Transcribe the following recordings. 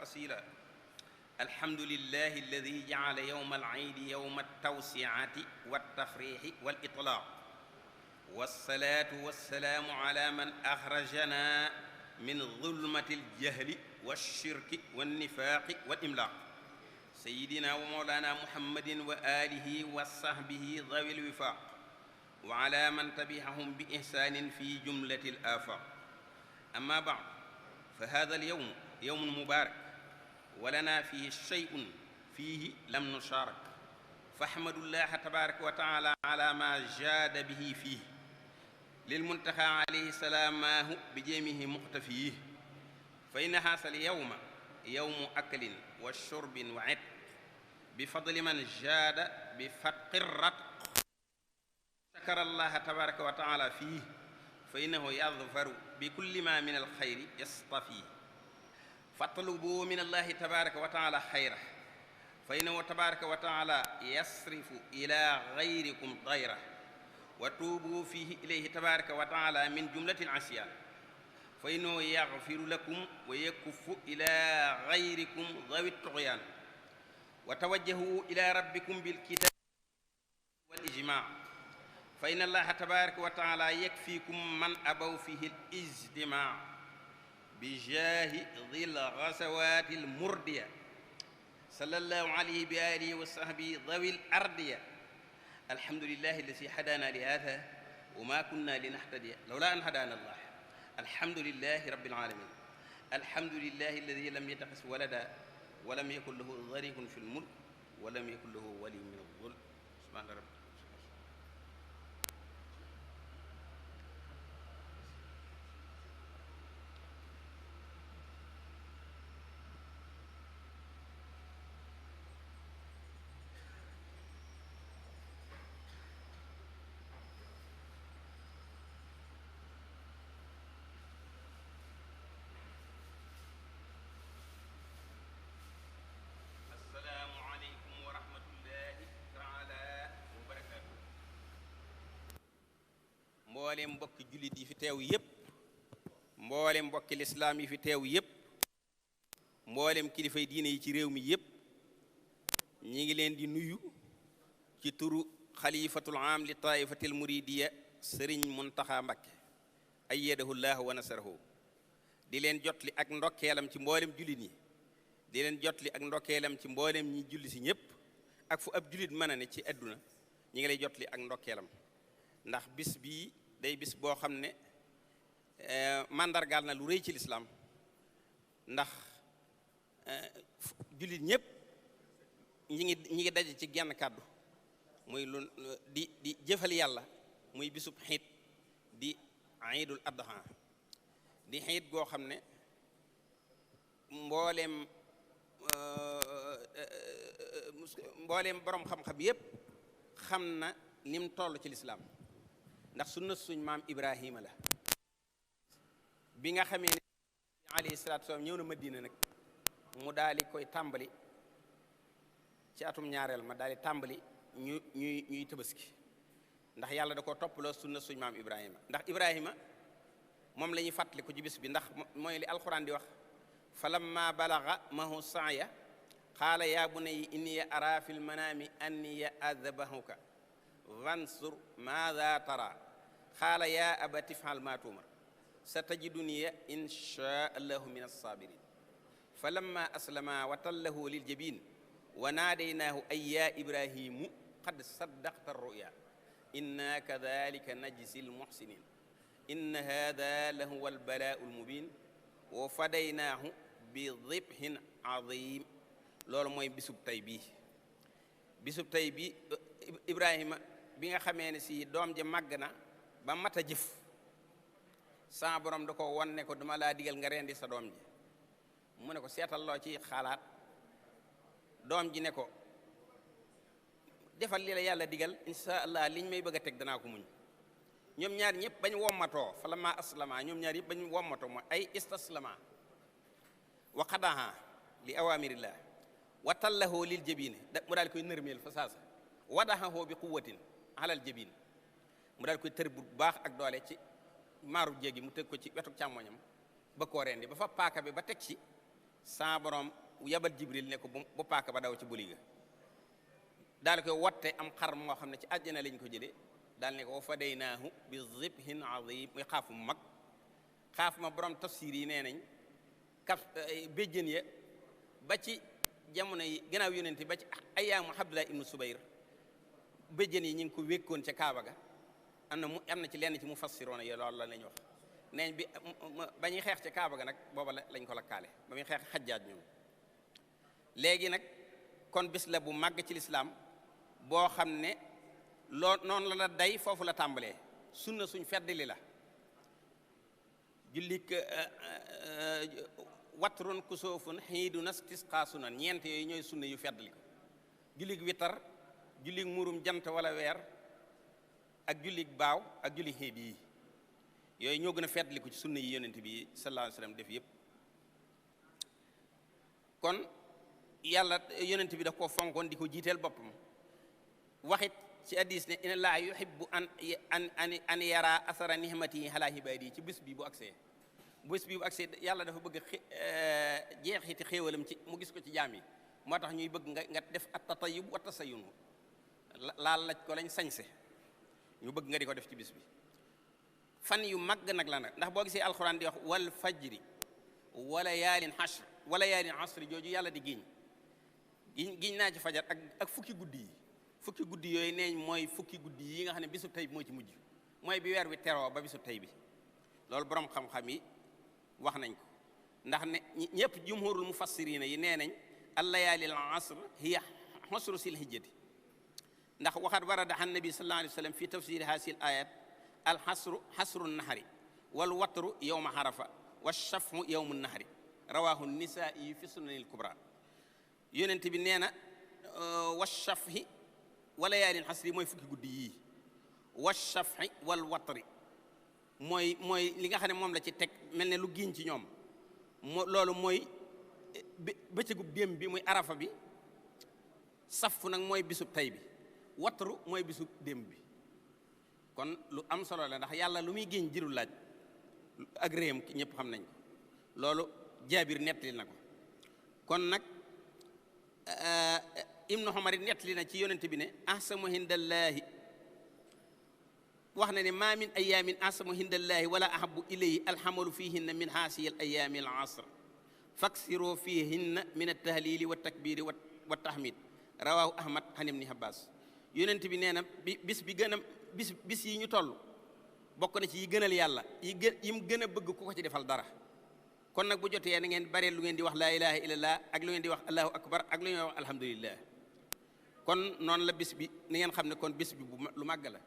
أصيلا الحمد لله الذي جعل يوم العيد يوم التوسعة والتفريح والإطلاق والصلاة والسلام على من أخرجنا من ظلمة الجهل والشرك والنفاق والإملاق سيدنا ومولانا محمد وآله وصحبه ذوي الوفاق وعلى من تبعهم بإحسان في جملة الآفاق أما بعد فهذا اليوم يوم مبارك ولنا فيه شيء فيه لم نشارك فاحمدوا الله تبارك وتعالى على ما جاد به فيه للمنتهى عليه سلاماه بجيمه مقتفيه فإن هذا اليوم يوم أكل وشرب وعتق بفضل من جاد بفتق الرتق شكر الله تبارك وتعالى فيه فإنه يظفر بكل ما من الخير يصطفيه فاطلبوا من الله تبارك وتعالى خيره فإنه تبارك وتعالى يصرف إلى غيركم ضيره وتوبوا فيه إليه تبارك وتعالى من جملة العصيان فإنه يغفر لكم ويكف إلى غيركم ذوي الطغيان وتوجهوا إلى ربكم بالكتاب والإجماع فإن الله تبارك وتعالى يكفيكم من أبوا فيه الاجتماع بجاه ذي الغزوات المردية صلى الله عليه بآله وصحبه ذوي الأرضية الحمد لله الذي هدانا لهذا وما كنا لنهتدي لولا أن هدانا الله الحمد لله رب العالمين الحمد لله الذي لم يتخذ ولدا ولم يكن له شريك في الملك ولم يكن له ولي من الظلم سبحان ربك mboolem mbokki jullit yi fi teew yépp mboolem mbokki lislaam yi fi teew yépp mboolem kilifay diine yi ci réew mi yépp ñi ngi leen di nuyu ci turu xalifatul aam li taifatil muridiya sëriñ Muntaxa Mbakke ayyadahu llahu wa nasarahu di leen jotli ak ndokkeelam ci mboolem jullit ñi di leen jotli ak ndokkeelam ci mboolem ñi julli si ñépp ak fu ab jullit mën a ne ci àdduna ñi ngi lay jotli ak ndokkeelam ndax bis bii day bis boo xam ne mandargaal na lu rëy ci lislaam ndax jullit ñépp ñi ngi daje ci genn kàddu muy lu di jëfal yàlla muy bisub xiit di iidul adha di xiit goo xam ne mbooleem borom xam-xam yépp xam na nim toll ci lislaam ndax sunna suñ maam Ibrahima la bi nga xamee ne alayhi salaatu wasalaam ñëw na Madina nag mu daal di koy tàmbali ci atum ñaareel ma daal di tàmbali ñuy tabaski ndax yàlla da koo toppaloo sunna suñ maam Ibrahima ndax Ibrahima moom la ñuy fàttali ko ci bis bi ndax mooy li alquran di wax falamma balaga mahu saaya qaala yaa bunayya inni araa fil manaami anni adbahuka fansur maada tara qaala yaa abati if'al maa tu'mar satajiduni inshaa allahu min as-saabiriin falamma aslama wa tallahu lil jabiin wa naadaynaahu ay yaa ibrahimu qad saddaqta ar-ru'ya inna kadhalika najzi al-muhsinin inna hadha lahuwa al-balaa'u al-mubiin wa fadaynaahu bi dhibhin azim loolu mooy bisub tey bii Ibrahima bi nga xamee ne si doom ja màgg na ba mat a jëf sa borom da ko won ne ko dama laa digal nga rendi sa doom ji mu ne ko seetal loo ci xalaat doom ji ne ko defal li la yàlla digal insha allah liñ may bëgg a teg danaa ko muñ ñoom ñaar ñëpp bañ wommatoo falamma aslama ñoom ñaar yëpp bañ wommatoo mooy ay istaslama wa qadaha li awamirillah wa tallahu lil jabine mu daal koy nërmeel fa saasa wadahahu bi quwwatin alal jabin mu daal koy tër bu baax ak doole ci maaru jéegi mu teg ko ci wetu càmmoñam ba koo rendi ba fa paaka bi ba teg ci sa borom yabal jibril ne ko bu paaka ba daw ci buli ga daal koy wotte am xar moo xam ne ci àjjana lañ ko jëlee daal ne ko wa fadaynaahu bi zibhin azim muy xaafu mu mag xaaf ma borom tafsir yi nee nañ kaf béjjën ya ba ci jamono yi gannaaw yonente ba ci ayyaamu Abdullah ibnu Subayr béjjën yi ñu ngi ko wékkoon ca Kaaba ga am na ci lenn ci mufassiroona yi loolu la lañ wax neeñ bi ba ñuy xeex ca Kaaba ga nag booba lañ ko lakkaale ba muy xeex Xajjaaj ñoom léegi nag kon bis la bu màgg ci lislaam boo xam ne loo noonu la day foofu la tàmbalee sunna suñ feddali la jullik watrun kusoofun xiidun istisqaa sunan ñeent yooyu ñooy sunna yu feddali ko jullik witar jullik murum jant wala weer ak jullik baaw ak jullik xiid yi yooyu ñoo gën a feddali ko ci sunna yi yonent bi sallallahu alayhi wa sallam def yépp kon yàlla yonent bi daf koo fonkoon di ko jiiteel boppam waxit ci hadiis ne inna laaha yuhibbu an yara asara nihmatihi ala ibaadihi ci bis bi bu agsee yàlla dafa bëgg jeexiti xéewalam ci mu gis ko ci jaam yi moo tax ñuy bëgg nga def at tatayub wa tasayun laal laj ko lañ sañse ñu bëgg nga di ko def ci bis bi fan yu màgg nag la nag ndax boo gisee alxuraan di wax wal fajri wala yaalin asri jooju yàlla di giñ naa ci fajar ak fukki guddi yooyu neeñ mooy fukki guddi yi nga xam ne bisub tey bi moo ci mujj mooy bi weer wi teroo ba bisub tey bi loolu borom xam-xam yi wax nañ ko ndax ne ñëpp jumhurul mufassirina yi nee nañ allayaalil asr hiya xosru sil hijjati ndax waxat warada an nabi sallallahu alayhi wa sallam fi tafsiri hasil ayat al xasru nahari wal watru yowma xarafa wa shafhu yowmu nahari rawahu nisaa'i fi sunanil kubra yonent bi nee na wa shafhi wala yaalin xasri mooy fukki guddi yii wa shafhi wal watri mooy li nga xam ne moom la ci teg mel ne lu giñ ci ñoom loolu mooy bëccëgub démb bi muy arafa bi safu nag mooy bisub tey bi watru mooy bisub démb bi kon lu am solo la ndax yàlla lu muy giñ jirul laaj ak réyam ñëpp xam nañ ko loolu jaabir nettali na ko kon nag ibnu xomar it nettali na ci yonent bi ne ahsamu hindallaahi wax na ne ma min ayamin ahsamu hindallaahi wala ahabu ilayhi alxamalu fihinna min haasihi al ayaami al asr faksiroo fihinna min altahlili wa takbiri wa tahmid rawahu ahmad an ibni abbas yonent bi nee na bis bi gën a bis yi ñu toll bokk na ci yi gënal yàlla yim gën a bëgg ku ko ci defal dara kon nag bu jotee na ngeen bare lu ngeen di wax laa ilaha illallah ak lu ngeen di wax allahu akbar ak lu ngeen wax alhamdulillah kon noonu la bis bi ni ngeen xam ne kon bis bi lu màgg la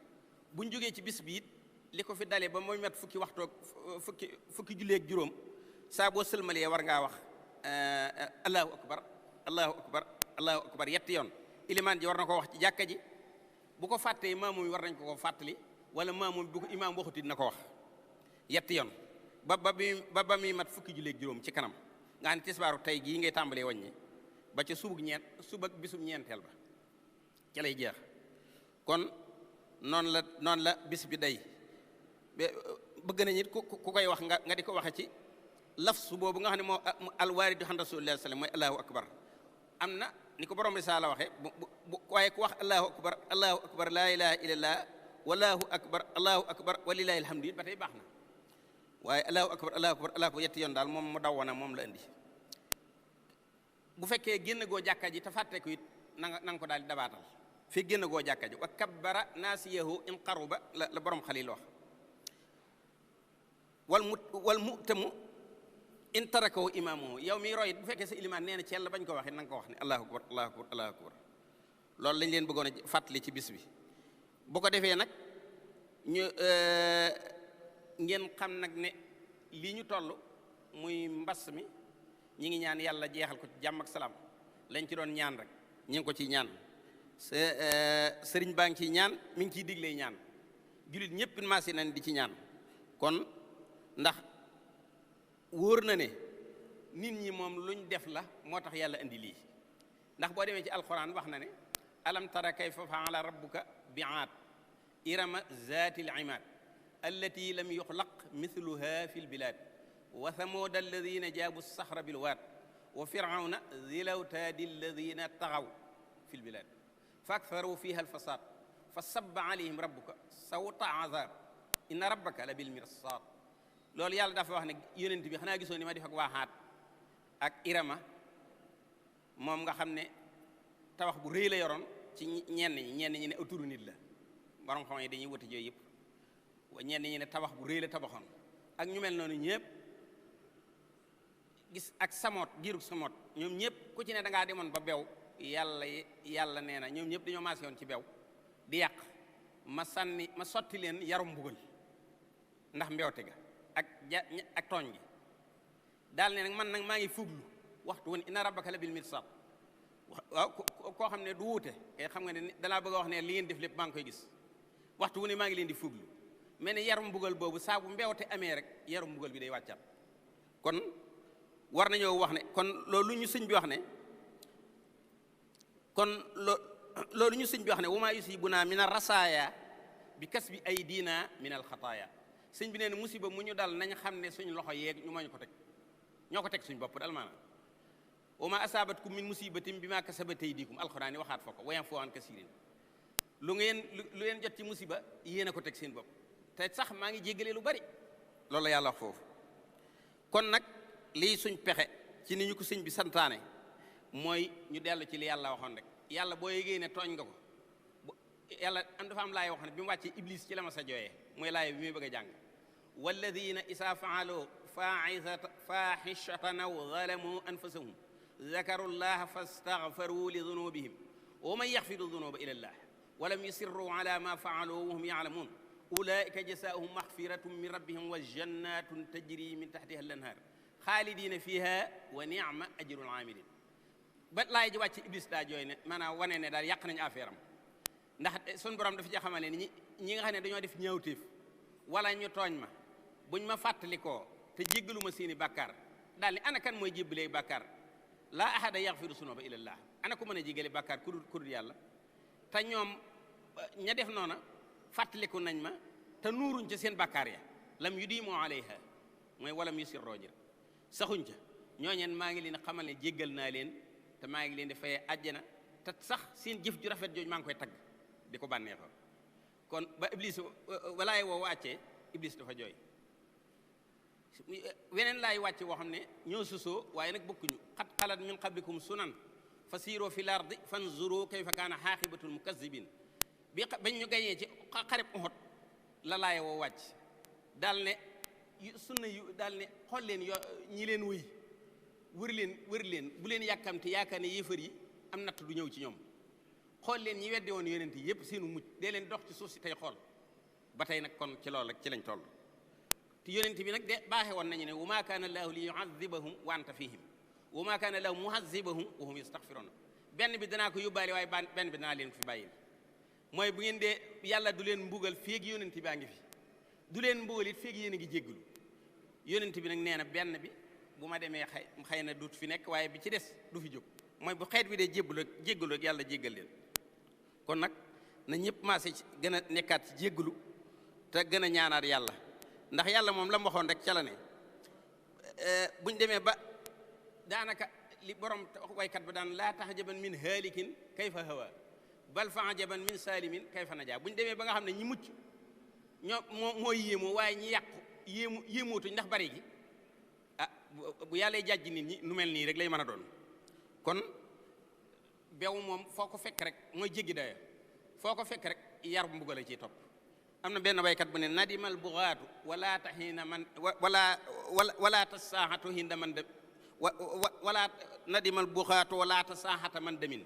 buñ jógee ci bis bi it li ko fi dalee ba mooy mat fukki waxtoog fukki julleeg juróom saa boo sëlmalee war ngaa wax allahu akbar allahu akbar allahu akbar yetti yoon ilimaan ji war na ko wax ci jàkka ji bu ko fàttee maamu mi war nañ ko fàttali wala maamu bu ko imaam waxuti dina ko wax yetti yoon ba muy mat fukki julleeg juróom ci kanam nga xam ne tisbaaru tey gii ngay tàmbalee wàññi ba ca subag bisum ñeenteel ba ca lay jeex kon noonu la bis bi day bëgg nañ it ku koy wax nga di ko waxe ci lafsu boobu nga xam ne moo alwaaridu an rasulillahi sallam mooy allahu akbar am na ni ko borom risaala waxe waaye ku wax allahu akbar laa ilaha illallah wallahu akbar walilahi alhamdu it ba tey baax na waaye allahu akbar yetti yoon daal moom mu daw wana moom la indi bu fekkee génn goo jàkka ji te fàtte ko it na nga ko daal di dabaatal fi génn goo jàkka ji wa kabbara naasiyahu in qaruba la borom xalil wax wal mu'tamu in tarakahu imaamuhu yow mi roy bu fekkee sa ilimaan nee na ci yàlla bañ ko waxee na nga ko wax ne allahu akbar allahu akbar allahu akbar loolu lañ leen bëggoon a fàttali ci bis bi bu ko defee nag ñu ngeen xam nag ne lii ñu toll muy mbas mi ñi ngi ñaan yàlla jeexal ko ci jàmm ak salaam lañ ci doon ñaan rek ñi ngi ko ciy ñaan sëriñ baa ngi ciy ñaan mi ngi ciy diglee ñaan jullit ñëpp maasi nañ di ci ñaan kon ndax wóor na ne nit ñi moom luñ def la moo tax yàlla indi lii ndax boo demee ci alquran wax na ne alam tara kayfa faala rabbuka bi aad irama zaati l imaad allati lam yuxlaq mithluha fi lbilad wa thamuda alladina jaabu saxra bilwaad wa firawna zil awtaadi alladina taxaw fi lbilad fa aktharu fiha alfasad fa sabba alayhim rabbuka sawta azab inna rabbaka la bil mirsad. loolu yàlla dafa wax ne yonent bi xanaa gisoo ni ma def ak waaxaat ak irama moom nga xam ne tabax bu rëy la yoroon ci ñenn ñi ne autour nit la borom xam yi dañuy wëti jooyu yëpp ñenn ñi ne tabax bu rëy la tabaxoon ak ñu mel noonu ñëpp gis ak samoot giirug samoot ñoom ñëpp ku ci ne da ngaa demoon ba bew yàlla nee na ñoom ñëpp dañoo maase woon ci bew di yàq ma sotti leen yarum mbugal ndax mbewte ga ak tooñ gi daal ne nag man nag maa ngi fuglu waxtu woon inna rabbaka la bil mirsad. waaw koo xam ne du wuute xam nga ne dalaa bëgg a wax ne li ngeen def lépp maa ngi koy gis waxtu wu ne maa ngi leen di fuglu mel ne yarum mbugal boobu saa bu mbewte amee rek yarum mbugal bi day wàccat. kon war nañoo wax ne kon loolu ñu sëñ bi wax ne loolu ñu sëñ bi wax ne wa maa yusibuna min ar-rasaaya bi kasbi aydina min al-xataaya. sëñ bi nee na musiba mu ñu dal nañ xam ne suñ loxo yeeg ñu mañ ko teg ñoo ko teg suñ bopp dal maanaam wa ma asabatkum min musibatin bi ma kasabat aydikum alxuraan yi waxaat fa ko wa ya'fu an kasiirin lu leen jot ci musiba yéen a ko teg seen bopp te sax maa ngi jéggale lu bari loolu la yàlla wax foofu. kon nag lii suñ pexe ci ni ñu ko sëñ bi santaane mooy ñu dellu ci li yàlla waxoon rek yàlla boo yégee ne tooñ nga ko yàlla dafa am laay wax ne bi mu wàccee iblis ci la ma sa jooyee mooy laay bi muy bëgg a jàng walladina isa faaloo faaxishatan aw zalamu anfusahum zakaru llaha fastaghfaru li dunubihim wa man yaxfiru dunuba illa llah walam yusirru ala ma faalu wa hum yaalamun ulaika jasaahum maxfiratun min rabbihim wa jannatun tajri min taxtiha al anhar xaalidina fiha wa nicma ajrul amilin. ba laay ji wàcc iblis daa jooy ne maanaam wane ne daal yàq nañu affaire am ndax sun borom dafa ci xamale ni ñi nga xam ne dañoo def ñaawteef wala ñu tooñ ma buñ ma fàttalikoo te jéggalu ma seeni bàkkaar daal ni ana kan mooy jébbalee bàkkaar laa ahada yaxfiru sunuba illallah ana ko mën a jéggale bàkkaar ku dul yàlla. te ñoom ña def noona fàttaliku nañ ma te nuuruñ ca seen bàkkaar ya lam yudimu alayha mooy walam yusirroo jër saxuñ ca ñooñeen maa ngi leen xamal ne jéggal naa leen te maa ngi leen di fayee àjjana te sax seen jëf ju rafet jooju maa ngi koy tagg di ko bànneexoo. kon ba iblis walaay woo wàccee iblis dafa jooy. weneen laay wàcce woo xam ne ñoo sosoo waaye nag bokkuñu xat xalat min qablikum sunan fasiiroo fi lardi fanzuru kayfa kaana xaaqibatul mukazzibin bi bañ ñu gañee ci xareb Uhud la laay woo wàcc daal ne sunna yu daal ne xool leen ñi leen wëy wër leen bu leen yàkkamte yaakaar ne yéefar yi am natt du ñëw ci ñoom xool leen ñi weddi woon yonent yi yëpp seenu mucc dee leen dox ci suuf si tey xool ba tey nag kon ci loolu rek ci lañ toll. te yonent bi nag de baaxe woon nañu ne wa maa kaana llaahu li yu'azzibahum wa anta fihim wa maa kaana llaahu mu'azzibahum wa hum yastaghfiruun. benn bi danaa ko yóbbaale waaye benn bi danaa leen fi bàyyil mooy bu ngeen dee yàlla du leen mbugal féeg yonent baa ngi fi du leen mbugal it féeg yéen a ngi jéggalu yonent bi nag nee na benn bi bu ma demee xëy na duut fi nekk waaye bi ci des du fi jóg mooy bu xeet bi dee jéggalu ak yàlla jéggal leen. kon nag na ñëpp maase ci gën a nekkaat ci jéggalu te gën a ñaanaat yàlla ndax yàlla moom la mu waxoon rek ca la ne buñ demee ba daanaka li borom waykat ba daan laa taxjaban min haalikin kayfa hawa bal fa ajaban min saalimin kayfa najaa buñ demee ba nga xam ne ñi mucc ñoo moo yéemoo waaye ñi yàqu yéemootuñ ndax bari gi bu yàlla jàjj nit ñi nu mel nii rek lay mën a doon. kon bew moom foo ko fekk rek mooy jéggi daya foo ko fekk rek yar bu mbugal ciy topp. am na benn waykat bu ne nadimal bugaatu wala taxiina man wala tasaaxatu hinda man de wala nadimal bugaatu wala tasaaxata man demin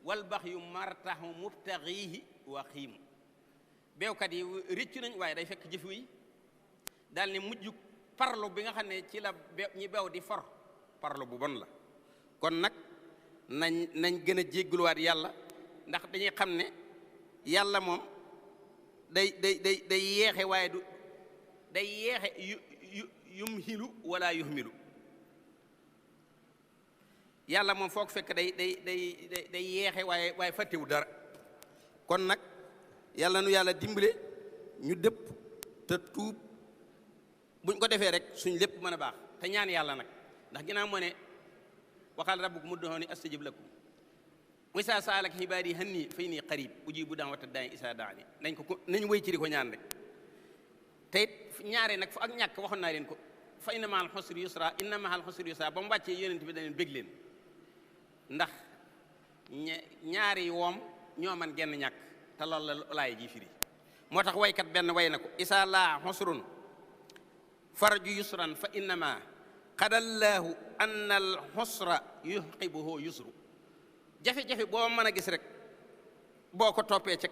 wal bax yu martaxu mubtaxiihi wa xiimu. beewkat yi rëccu nañ waaye day fekk jëf yi daal ne mujj parlo bi nga xam ne ci la ñi bew di for parlo bu bon la. kon nag nañ gën a jégguluwaat yàlla ndax dañuy xam ne yàlla moom day yeexe waaye du day yeexe yumhilu wala yuhmilu. yàlla moom foog fekk day yeexe waaye fàttewu dara. kon nag yàlla nu yàlla dimbale ñu dëpp te tuub buñ ko defee rek suñ lépp mën a baax te ñaan yàlla nag ndax ginnaaw moo ne wa qaala rabbukum ud'uuni astajib lakum wa izaa sa'alaka ibaadi anni fa innii qariib ujiibu da'wata daa'i izaa da'aani nañ wéy ci di ko ñaan rek te it ñaare nag fu ak ñàkk waxoon naa leen ko fa inna ma'al usri yusra inna ma'al usri yusra ba mu wàccee yonent bi daleen bég leen ndax ñaari woom ñoo man genn ñàkk te loolu la laay ji firi moo tax waykat benn way na ko isa laa xusrun farju yusran fa innama qadallaahu anna al xusra yuxibuhu yusru jafe-jafe boo mën a gis rek boo ko toppee ca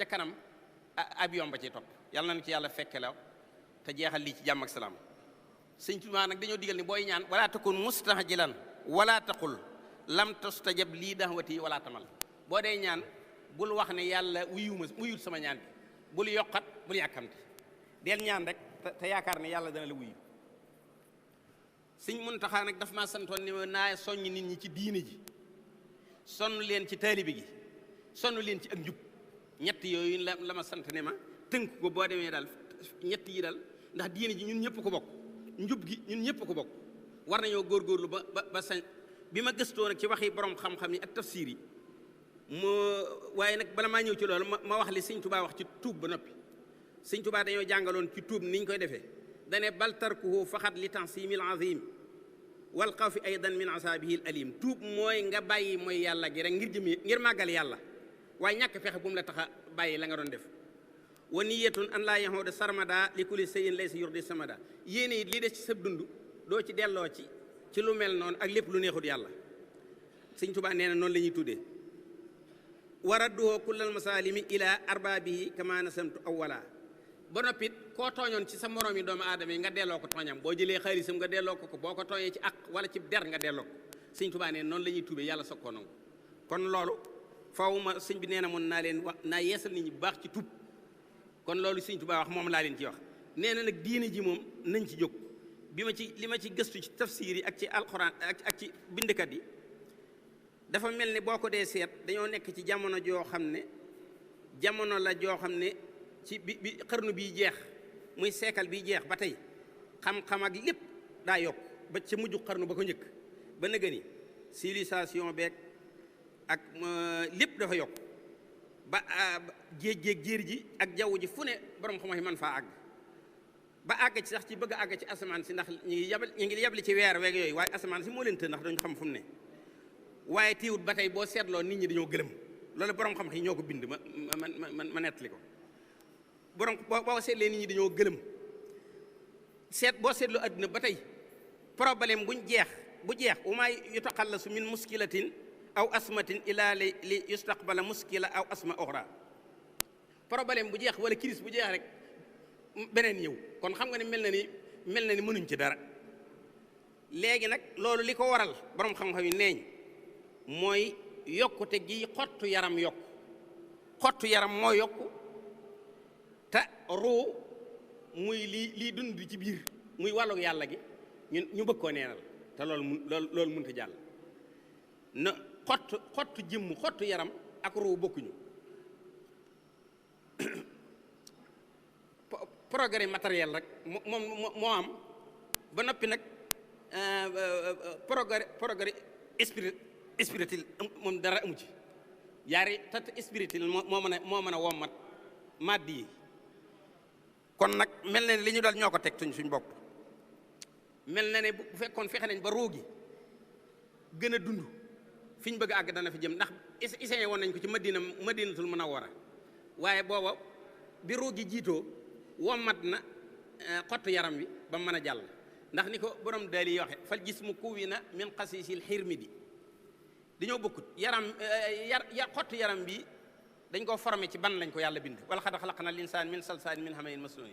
kanam ab yomba ci topp yàlla na ci yàlla fekke la te jeexal lii ci jàmm ak salaam sëñ Tuubaa nag dañoo digal ni booy ñaan wala takun mustahjilan wala taqul lam tastajab lii dahwati wala tamal boo dee ñaan bul wax ne yàlla wuyul sama ñaan bi bul yokkat bul yàkkamte del ñaan rek te yaakaar ne yàlla dana la wuyu sëñ Muntaxa nag daf maa santoon ni naa soññ nit ñi ci diine ji sonn leen ci taalibe gi sonn leen ci ak njub ñett yooyu la ma sant ne ma tënk ko boo demee daal ñett yi daal ndax diine ji ñun ñëpp ko bokk njub gi ñun ñëpp ko bokk war nañoo góorgóorlu ba sañ bi ma gëstoo nag ci waxi borom xam-xam yi ak tafsir yi waaye nag bala maa ñëw ci loolu ma wax li sëñ Tuubaa wax ci tuub ba noppi sëñ Tuubaa dañoo jàngaloon ci tuub niñ koy defee dane bal tarkuhu faxat li tansimil azim wal xawfi aydan min asaabihi al alim tuub mooy nga bàyyi mooy yàlla gi rek ngir màggal yàlla waaye ñàkk fexe bu mu la tax a bàyyi la nga doon def wa niyatun an laa yahuuda sarmada li kulli shay'in laysa yurdi samada yéene it lii des ci sab dund doo ci delloo ci lu mel noonu ak lépp lu neexut yàlla sëñ Tuubaa nee na noonu la ñuy tuddee wa radduhu kullal masalimi ila arbaabihi kama nasamtu awwala ba noppit koo tooñoon ci sa moroom yi doomu aadama yi nga delloo ko tooñam boo jëlee xaalisam nga delloo ko boo ko tooñee ci ak wala ci der nga delloo ko sëñ Tuubaa nee noonu la ñuy tuubee yàlla soog koo nangu kon loolu faw ma sëñ bi nee na mun naa leen wax naa yeesal nit ñi bu baax ci tuub kon loolu sëñ Tuubaa wax moom laa leen ci wax nee na nag diine ji moom nañ ci jóg li ma ci gëstu ci tafsir yi ak ci alxuraan ak ci bindkat yi dafa mel ni boo ko dee seet dañoo nekk ci jamono joo xam ne jamono la joo xam ne ci bi xarnu bii jeex muy seekal bii jeex ba tey xam-xam ak lépp daa yokk ba ca mujj xarnu ba ko njëkk ba nëga ni civilisation beeg ak lépp dafa yokk ba géej jéer ji ak jaww ji fu ne borom xam-xam yi man faa àgg ba àgg ci sax ci bëgg a àgg ci asamaan si ndax ñu ngi yabli ci weer weeg yooyu waaye asamaan si moo leen të ndax dañu xam fu mu ne waaye tiiwut ba tey boo seetloo nit ñi dañoo gëlëm loolu borom xam-xam yi ñoo ko bind ma nettali ko borom boo seetlee nit ñi dañoo gëlëm boo seetloo adduna ba tey problème bu jeex wa maa yutaqallasu min muskilatin aw asmatin ila li yustaqbala muskila aw asma oxra problème bu jeex wala crise bu jeex rek beneen ñëw kon xam nga ne mel na ni mënuñ ci dara léegi nag loolu li ko waral borom xam-xam yi neeñ mooy yokkute gi xottu yaram moo yokku te ruu muy lii dund ci biir muy wàllu yàlla gi ñu bëgg koo neenal te loolu mënut a jàll na xottu jëmm xottu yaram ak ruu bokkuñu progrès matériel rek moo am ba noppi nag progrès spirituel moom dara amu ci yaari tat spirituel moo mën a wommat maddi yi kon nag mel na ne li ñu dal ñoo ko teg suñ bopp mel na ne bu fekkoon fexe nañ ba ruu gi gën a dund fi ñu bëgg a àgg dana fi jëm ndax essayé woon nañ ko ci madinatul munawwara waaye booba bi ruu gi jiitoo wommat na xottu yaram wi ba mën a jàll ndax ni ko borom daal yi waxe fal jismu kuwina min xasiisil xirmidi dañoo bokkut xottu yaram bi dañ koo formé ci ban lañ ko yàlla bind wala xad xalaqna al insaan min salsaalin min hamayin masnuun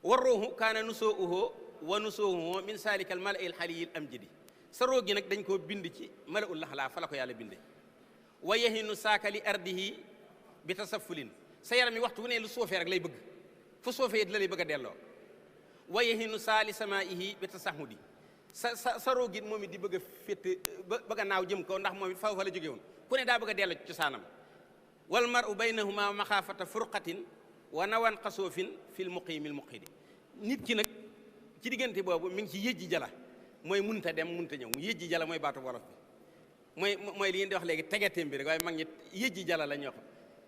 wa ruuhu kaana nusoo'uhu wa nusoo'uhu min saalika al mala'i al xaliyil amjadi sa roog gi nag dañ koo bind ci mala'ul laxlaa fa la ko yàlla binde wa yahinu saaka li ardihi bi tasaffulin sa yaram yi waxtu wu ne lu suufee rek lay bëgg fu suufee it la lay bëgg a delloo wa yahinu saali samaihi bi tasahudi sa roog gi moom it di bëgg a fétt bëgg a naaw jëm kaw ndax moom it fa la jóge woon ku ne daa bëgg a delloo ci cosaanam wal mar'u baynahuma maxaafata furqatin wa nawan xasoofin fil muqiimil muqidi nit ki nag ci diggante boobu mi ngi ci yëjji jala mooy munta dem munta ñëw yëjji jala mooy baatu wolof bi mooy li ngeen di wax léegi tegeteem bi rek waaye mag ñi yëjji jala la ñoo xam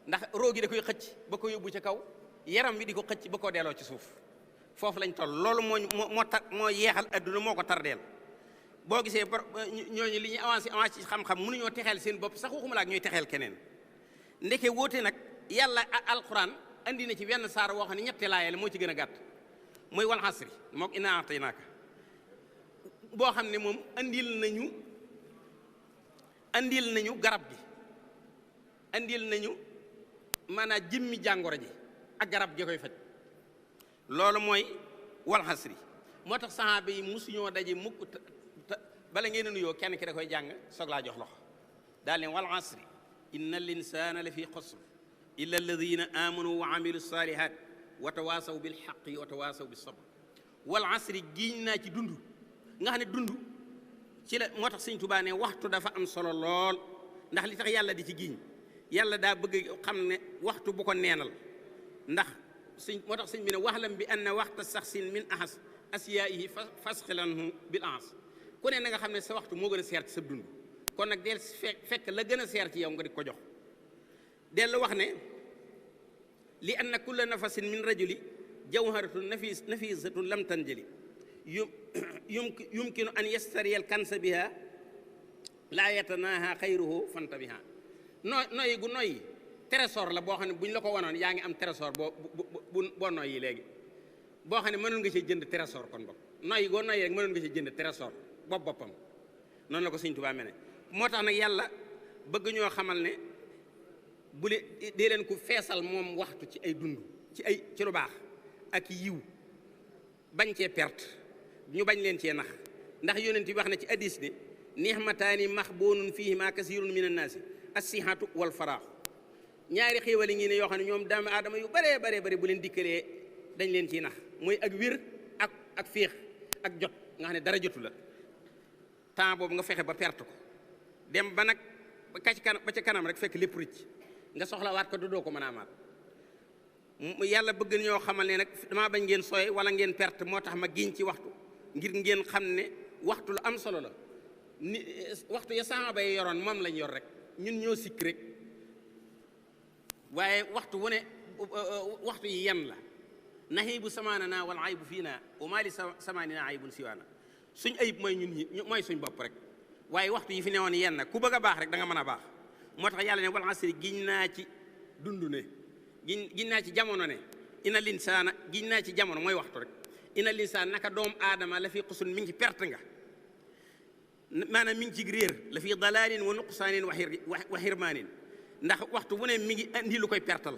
ndax roogi da koy xëcc ba ko yóbbu ci kaw yaram wi di ko xëcc ba koo delloo ci suuf foofu lañ toll loolu moo yeexal adduna moo ko tardeel boo gisee ñooñu li ñuy avancé ci xam-xam mënuñoo texeel seen bopp sax waxuma la ak ñooy texeel keneen ndeke wóote nag yàlla alquran andi na ci wenn saar woo xam ne ñetti laayale moo ci gën a gàtt mooy wal asri mook innaa a'taynaaka boo xam ne moom andil nañu garab gi andil nañu maanaam jëmmi jàngoro ji ak garab gi koy faj loolu mooy wal asri moo tax sahaaba yi musuñoo daje mukk bala ngeen a nuyoo kenn ki da koy jàng soog laa jox loxo daal leen wal asri inna al insana la fi xusr illa alladina amanu wa amilu salihat wa tawaasaw bil xaqi wa tawaasaw bis sabr wal asri giiñ naa ci dund nga xam ne dund ci la moo tax sëñ Tuubaa ne waxtu dafa am solo lool ndax li tax yàlla di ci giiñ yàlla daa bëgg xam ne waxtu bu ko neenal ndax moo tax sëñ bi ne waxlam bi anna waxta saxsin min ahas asiyaayihi fasxilanhu bil ahas ku ne na nga xam ne sa waxtu moo gën a seer ci sa dund kon nag del fekk la gën a seer ci yow nga di ko jox dellu wax ne li anna kulla nafasin min rajuli jawharatun nafisatun lam tanjali yumkinu an yastariyal kansa biha laa yatanaha xayruhu fanta biha noyyi gu noyyi trésor la boo xam ne buñ la ko wanoon yaa ngi am trésor boo noyyi léegi boo xam ne mënoon nga ci jënd trésor kon bopp noyyi goo noyyi rek mënoon nga ci jënd trésor boppam noonu la ko Sëñ Tuubaa mel ne moo tax nag yàlla bëgg ñoo xamal ne bu dee leen ku feesal moom waxtu ci ay dund ci lu baax ak yiw bañ cee perte ñu bañ leen cee nax ndax yonent bi wax na ci hadiis ne nihmataani maxbuunun fiihimaa kasiirun mina naasi as-sihhatu wal faraaxu ñaari xéewal yi ngi ne yoo xam ne ñoom doomu aadama yu bare bu leen dikkalee dañ leen ciy nax mooy ak wér ak féex ak jot nga xam ne dara jotu la temps boobu nga fexe ba perte ko dem ba nag ba ca kanam rek fekk lépp rëcc nga soxlawaat ko doo ko mën a amaat yàlla bëgg ñoo xamal ne nag damaa bañ ngeen sooy wala ngeen perte moo tax ma giñ ci waxtu ngir ngeen xam ne waxtu lu am solo la ni waxtu ya saxaaba yi yoroon moom lañ yor rek ñun ñoo sikk rek waaye waxtu wu ne waxtu yi yan la nahibu samaanana wal aybu fii na wa maa li samaanina aybun siwaana suñ ayib mooy ñun ñi mooy suñ bopp rek waaye waxtu yi fi newoon yenn na ku bëgg a baax rek da nga mën a baax moo tax yàlla ne wal asri giñ naa ci dund ne giñ naa ci jamono ne ina linsaana giñ naa ci jamono mooy waxtu rek ina linsaan naka doom aadama la fi xusun mi ngi ci perte nga maanaam mi ngi ci réer la fi dalaalin wa nuqsaanin wa xirmaanin ndax waxtu wu ne mi ngi andi lu koy pertal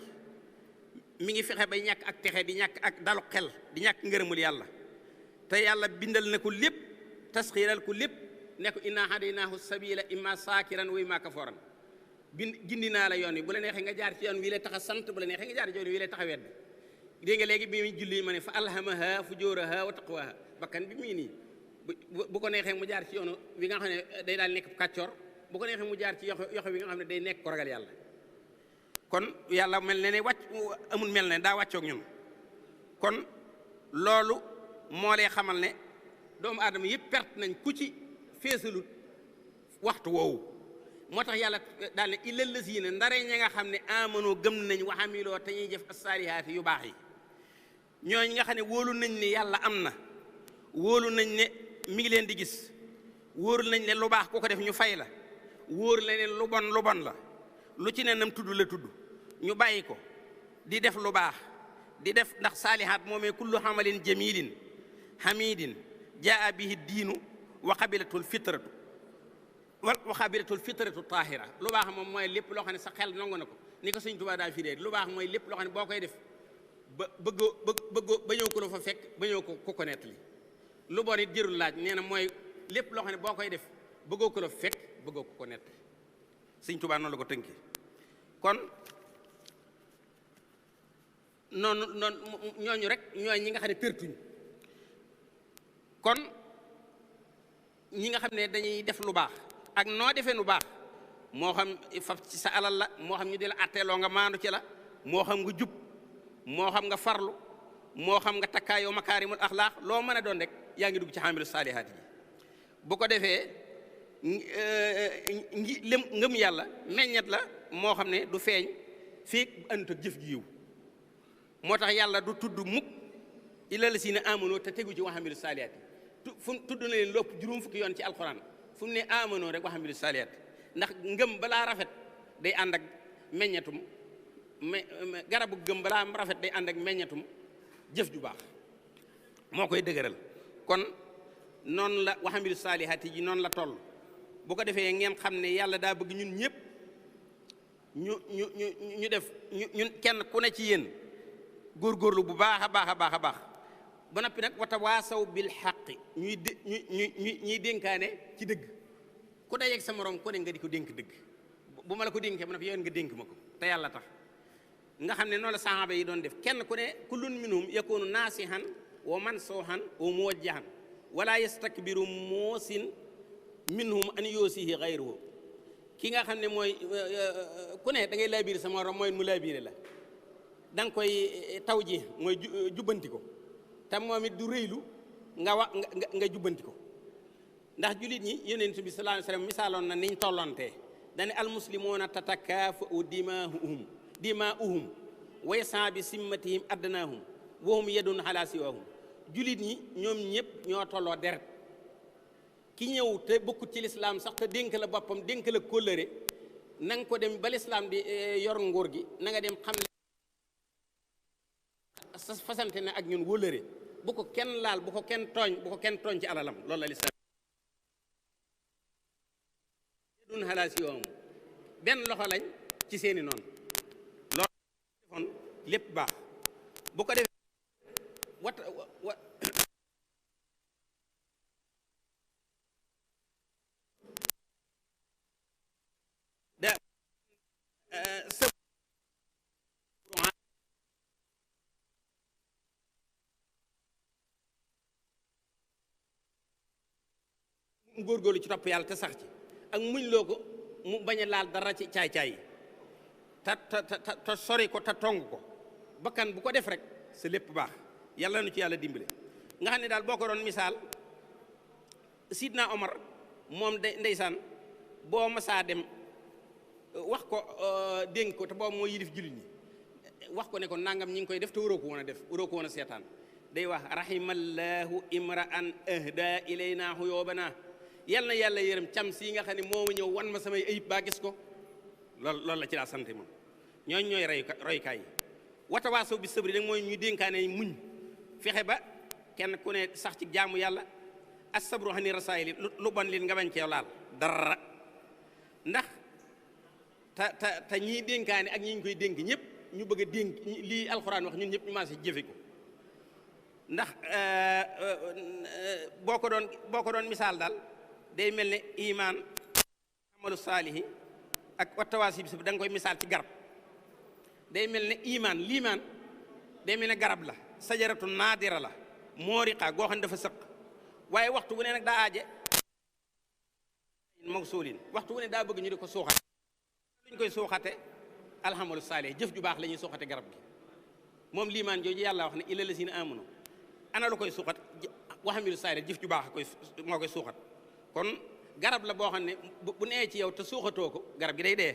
mi ngi fexe bay ñàkk ak texe di ñàkk ak dalu xel di ñàkk ngërëmul yàlla te yàlla bindal na ko lépp tasxiiral ko lépp ne ko inna hadaynaahu sabila imma saakiran wa imma kafuuran gindi naa la yoon wi bu la neexee nga jaar ci yoon wi lay tax a sant bu la neexee nga jaar ci yoon wi lay tax a wedd dégg nga léegi bi muy julli ma ne fa alhamaha fujuraha wa taqwaha bakkan bi mu ngi nii bu ko neexee mu jaar ci yoonu wi nga xam ne day daal nekk kàccoor bu ko neexee mu jaar ci yoxo wi nga xam ne day nekk ko ragal yàlla kon yàlla mel ne amul mel ne daa wàccoog ñun kon loolu moo lay xamal ne doomu aadama yëpp perte nañ ku ci feesalut waxtu woowu moo tax yàlla daal ne illal lazina ndare ña nga xam ne amanoo gëm nañ wa amiloo te ñuy jëf as-saalihaati yu baax yi ñooñ nga xam ne wóolu nañ ne yàlla am na wóolu nañ ne mi ngi leen di gis wóoru nañ ne lu baax ku ko def ñu fay la wóor la ne lu bon la lu ci ne nam tudd la tudd ñu bàyyi ko di def lu baax di def ndax saalihaat moomee kullu hamalin jamilin hamidin jaa bihi diinu wa qabilatul fitratu tahira lu baax moom mooy lépp loo xam ne sa xel nangu na ko ni ko Sëñ Tuubaa daa firee lu baax mooy lépp loo xam ne boo koy def bëggoo ba ñëw ko la fa fekk ba ñëw ko nettali lu bon it jërul laaj nee na mooy lépp loo xam ne boo koy def bëggoo ko la fekk bëggoo ko nettali Sëñ Tuubaa noonu la ko tënkee kon noonu ñooñu rek ñooy ñi nga xam ne pertuñ kon ñi nga xam ne dañuy def lu baax ak noo defee lu baax moo xam faf ci sa alal la moo xam ñu di la atteeloo nga maandu ci la moo xam nga jub moo xam nga farlu moo xam nga takkaayoo makaarimul axlaaq loo mën a doon rek yaa ngi dugg ci xaamilu saalihaat yi bu ko defee ngëm yàlla meññet la moo xam ne du feeñ fii àndut ak jëf gi yiw moo tax yàlla du tudd mukk illa lazina amanu te tegu ci wa amilu saalihaati fu tudd na leen lopp juróom fukki yoon ci alxuraan fu mu ne amanu rek wa amilu saalihaati ndax ngëm balaa rafet day ànd ak meññetum garabu gëm balaa rafet day ànd ak meññetum jëf ju baax moo koy dëgëral kon noonu la wa amilu saalihaati ji noonu la toll bu ko defee ngeen xam ne yàlla daa bëgg ñun ñëpp ñu def ñun kenn ku ne ci yéen góorgóorlu bu baax a baax a baax a baax ba noppi nag watawaasaw bil xaqi ñuy dénkaane ci dëgg ku dajeeg sa morom ku ne nga di ko dénk dëgg bu ma la ko dénkee ba noppi yow nga dénk ma ko te yàlla tax nga xam ne noonu la saxaaba yi doon def kenn ku ne kullun minhum yakunu naasihan wa mansuhan wa muwajjahan wala yastakbiru moosin minhum an yoosihi xayruhu ki nga xam ne mooy ku ne da ngay laabiire sa morom mooy mu laabiire la da nga koy taw ji mooy jubbanti ko te moom it du rëylu nga jubbanti ko ndax julit ñi yonent bi sallallahu alayhi wasallam misaaloon na niñ tolloontee dane almuslimuuna tatakaafa'u dimaa'uhum wa yas'a bi simmatihim adnaahum wa hum yadun ala siwaahum julit ñi ñoom ñëpp ñoo tolloo deret ki ñëw te bokkut ci lislaam sax te dénk la boppam dénk la kóllëre na nga ko dem ba lislaam di yor nguur gi na nga dem xam ne fasante ne ak ñun wóllëre bu ko kenn laal bu ko kenn tooñ ci alalam loolu la lislaam dun xalaa si yoom benn loxo lañ ci seeni noonu loolu defoon lépp baax bu ko defee mu góorgóorlu ci topp yàlla te sax ci ak muñ loo ko mu bañ a laal dara ci caay-caay yi te sori ko te tong ko bakkan bu ko def rek sa lépp baax yàlla nu ci yàlla dimbale nga xam ne daal boo ko doon misaal Sidna Omar moom ndeysaan boo masaa dem wax ko dénk ko te boobu moo yilif jullit ñi wax ko ne ko nangam ñi ngi koy def te waroo ko woon a def waroo ko woon a seetaan day wax rahimallahu imra'an ahda ilayna huyubana yal na yàlla yërëm cam si nga xam ne moo ma ñëw wan ma samay ayib baa gis ko loolu la ci daa sant moom ñooñ ñooy roykaay yi watawaasaw bi sabri nag mooy ñu dénkaane muñ fexe ba kenn ku ne sax ci jaamu yàlla as-sabru hani rasaayili lu bon leen nga bañ cee laal dara ndax te ñii dénkaane ak ñi ñu koy dénk ñëpp ñu bëgg a dénk lii alxuraan wax ñun ñëpp ñu maase jëfe ko ndax boo ko doon misaal daal day mel ne iman amalu saalihi ak wattawaasi bi da nga koy misaal ci garab day mel ne liimaan day mel ne garab la sajaratu naadira la mooriqa goo xam ne dafa sëq waaye waxtu wu ne nag daa aaje mag soolin waxtu wu ne daa bëgg ñu di ko suuxate luñ koy suuxate alhamalu saalih jëf ju baax la ñuy suuxate garab gi moom liimaan jooju yàlla wax ne illa lazina amanu ana lu koy suuxat waxamilu saalih jëf ju baax moo koy suuxat kon garab la boo xam ne bu nee ci yow te suuxatoo ko garab gi day dee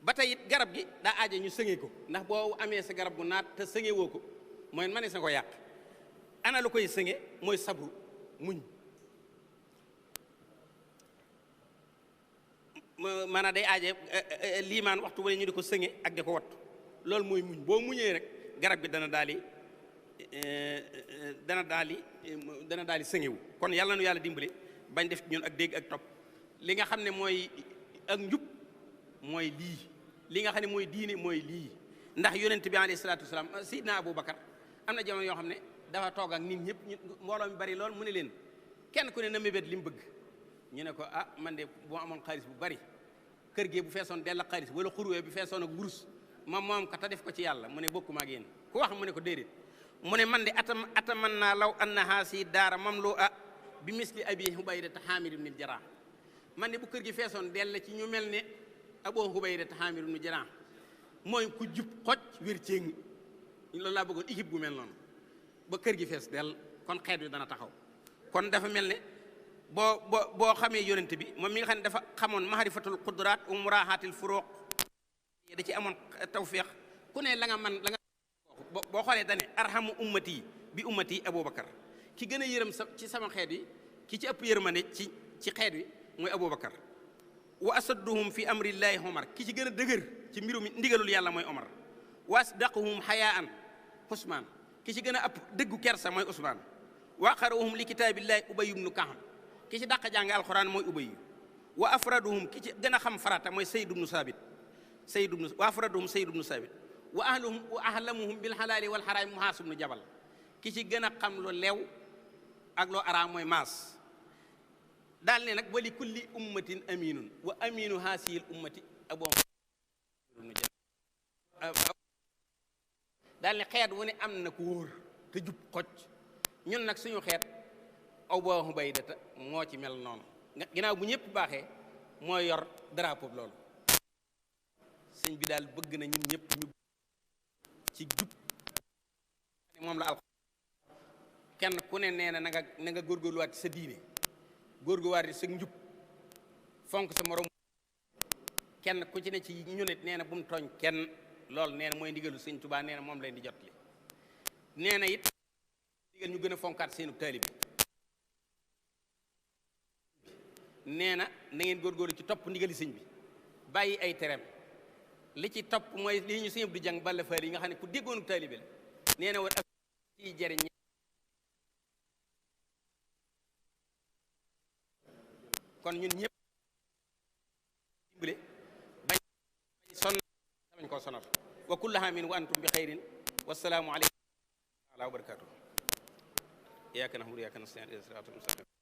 ba tey it garab gi daa aaje ñu sëŋe ko ndax boo amee sa garab bu naat te sëŋe woo ko mooy manees na ko yàq ana lu koy sëŋe mooy sabru muñ maanaam day aaje liimaan waxtu wane ñu di ko sëŋe ak di ko wattu loolu mooy muñ boo muñee rek garab gi dana daal di sëŋewu kon yàlla nu yàlla dimbale bañ def ñun ak dégg ak topp li nga xam ne mooy ak njub mooy li nga xam ne mooy diine mooy lii ndax yonent bi alayhi salaatu wasalaam Seydina Aboubacar am na jamono yoo xam ne dafa toog ak nit ñëpp mbooloo mi bari lool mu ne leen kenn ku ne na mébét li mu bëgg ñu ne ko ah man de boo amoon xaalis bu bari kër gi bu feesoon dell xaalis wala xurwee bu feesoon ak wurus moom ka ta def ko ci yàlla mu ne bokkuma ak yéen ku wax mu ne ko déedéet mu ne man de ataman naa law annaha si daara mamlu'a bi misli abi hubaydata Haamir ibn al-Jarrah man de bu kër gi feesoon dell ci ñu mel ne Abu Hubaydata Haamir ibn al-Jarrah mooy ku jub xoj wér céng loolu laa bëggoon équipe gu mel noonu ba kër gi fees dell kon xeet wi dana taxaw kon dafa mel ne boo xamee yonent bi moom mi nga xam ne dafa xamoon maharifatul qudraat wa muraahatil furuq da ci amoon tawfiq ku ne la nga man la nga boo xoolee dane arhamu ummati bi ummati aboubacar ki gën a yërëm ci sama xeet yi ki ci ëpp yërmande ci xeet wi mooy aboubacar wa asadduhum fi amrillahi omar ki ci gën a dëgër ci mbirum ndigalul yàlla mooy omar wa asdaquhum xayaan usmaan ki ci gën a ëpp dëggu kersa mooy usmaan wa aqra'uhum li kitaabillahi ubay ibnu kaab ki ci dàq jàng alquran mooy ubay wa afraduhum ki ci gën a xam farata mooy sayd ibnu saabit wa afraduhum sayd ibnu saabit wa ahlamuhum bil xalaali wal xaraam muhaas ibnu jabal ki ci gën a xam lu lew ak loo araam mooy maas daal ne nag wa li kulli ummatin aminun wa aminu haasihil ummati abu daal ne xeet wu ne am na ku wóor te jub xocc ñun nag suñu xeet Abu Ubaydata moo ci mel noonu ginnaaw bu ñëpp baaxee mooy yor drapeau loolu sëñ bi daal bëgg na ñun ñëpp ñu ci jub moom la alxuraan kenn ku ne nee na na nga góorgóorluwaat ci sa diine góorgóorluwaat ci sa njub fonk sa morom kenn ku ci ne ci ñu ne nee na bu mu tooñ kenn loolu nee na mooy ndigalu sëñ Tuubaa nee na moom leen di jot li nee na it ndigal ñu gën a fonkaat seenu taalib nee na ngeen góorgóorlu ci topp ndigali sëñ bi bàyyi ay tereem li ci topp mooy li ñu sëñ Abdu Jang Balla Faal yi nga xam ne ku déggoonu taalibe la nee na woon ak ci jëriñ kon ñun ñëpp dimbale bañ sonn bañ koo sonal wa kullu aamin wa antum bi xayrin wassalaamu aleykum wa barakaatuh iyyaka na'budu wa iyyaka nasta'iin ihdinas siraatal mustaqiim